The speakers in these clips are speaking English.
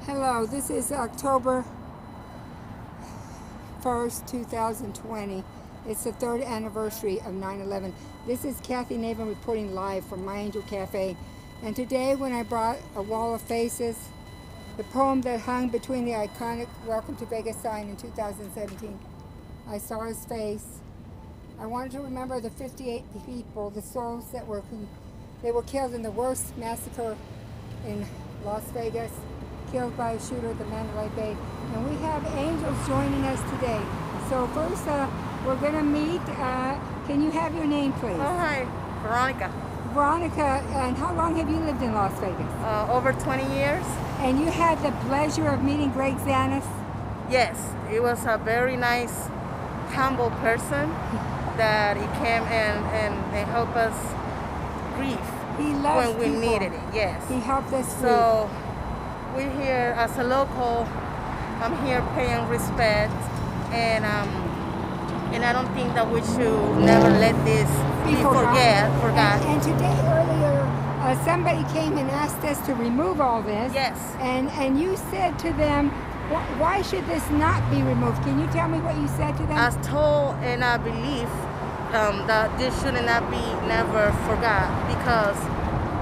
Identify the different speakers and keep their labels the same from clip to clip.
Speaker 1: Hello, this is October 1st, 2020. It's the third anniversary of 9/11. This is Kathy Naven reporting live from My Angel Cafe. And today when I brought A Wall of Faces, the poem that hung between the iconic Welcome to Vegas sign in 2017, I saw his face. I wanted to remember the 58 people, the souls that were killed in the worst massacre in Las Vegas, killed by a shooter at the Mandalay Bay. And we have angels joining us today. So first, we're going to meet. Can you have your name, please?
Speaker 2: Oh, hi. Veronica.
Speaker 1: Veronica, and how long have you lived in Las Vegas?
Speaker 2: Over 20 years.
Speaker 1: And you had the pleasure of meeting Greg Zanis?
Speaker 2: Yes, he was a very nice, humble person that he came and helped us grieve
Speaker 1: He loves
Speaker 2: when we
Speaker 1: people.
Speaker 2: needed it. Yes.
Speaker 1: He helped us grieve.
Speaker 2: So we're here as a local. I'm here paying respect, and I don't think that we should never let this be forgot.
Speaker 1: And today earlier, somebody came and asked us to remove all this.
Speaker 2: Yes.
Speaker 1: And you said to them, why should this not be removed? Can you tell me what you said to them?
Speaker 2: I was told, and I believe that this should not be never forgot, because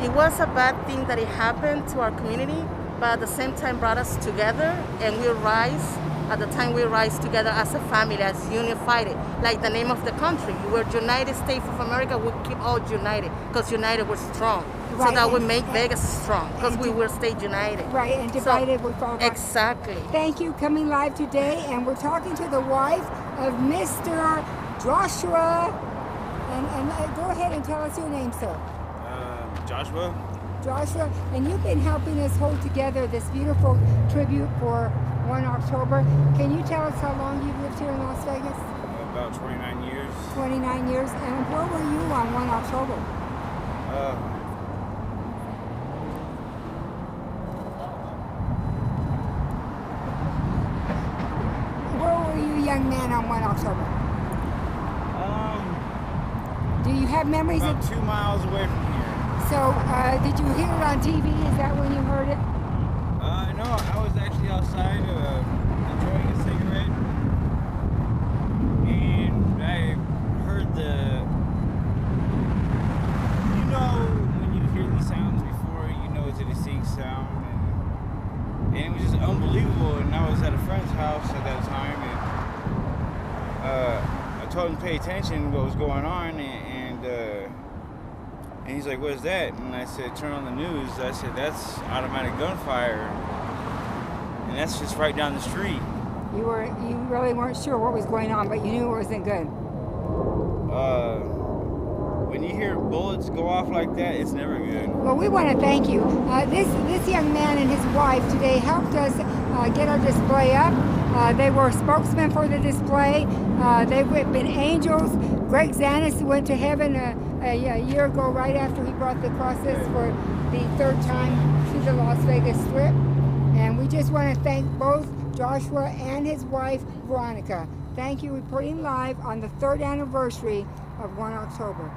Speaker 2: it was a bad thing that it happened to our community, but at the same time brought us together, and we rise. At the time we rise together as a family, as unified, like the name of the country. We're United States of America. We keep all united, because united we're strong.
Speaker 1: Right.
Speaker 2: So that we make Vegas strong, because we will stay united.
Speaker 1: Right, and divided we fall apart.
Speaker 2: Exactly.
Speaker 1: Thank you, coming live today, and we're talking to the wife of Mr. Joshua. And go ahead and tell us your name, sir.
Speaker 3: Joshua.
Speaker 1: Joshua, and you've been helping us hold together this beautiful tribute for 1 October. Can you tell us how long you've lived here in Las Vegas?
Speaker 3: About 29 years.
Speaker 1: 29 years. And where were you on 1 October? Where were you, young man, on 1 October? Do you have memories
Speaker 3: about
Speaker 1: of...
Speaker 3: 2 miles away from here.
Speaker 1: So, did you hear it on TV? Is that when you heard it?
Speaker 3: No, I was actually outside enjoying a cigarette, and I heard when you hear these sounds before, you know it's a distinct sound, and it was just unbelievable. And I was at a friend's house at that time, and I told him to pay attention to what was going on, and he's like, "What is that?" And I said, "Turn on the news." I said, "That's automatic gunfire, and that's just right down the street."
Speaker 1: You really weren't sure what was going on, but you knew it wasn't good.
Speaker 3: When you hear bullets go off like that, it's never good.
Speaker 1: Well, we want to thank you. This young man and his wife today helped us get our display up. They were spokesmen for the display. They've been angels. Greg Zanis went to heaven a year ago, right after he brought the Crsses for the third time to the Las Vegas Strip. And we just want to thank both Joshua and his wife, Veronica. Thank you, reporting live on the third anniversary of 1 October.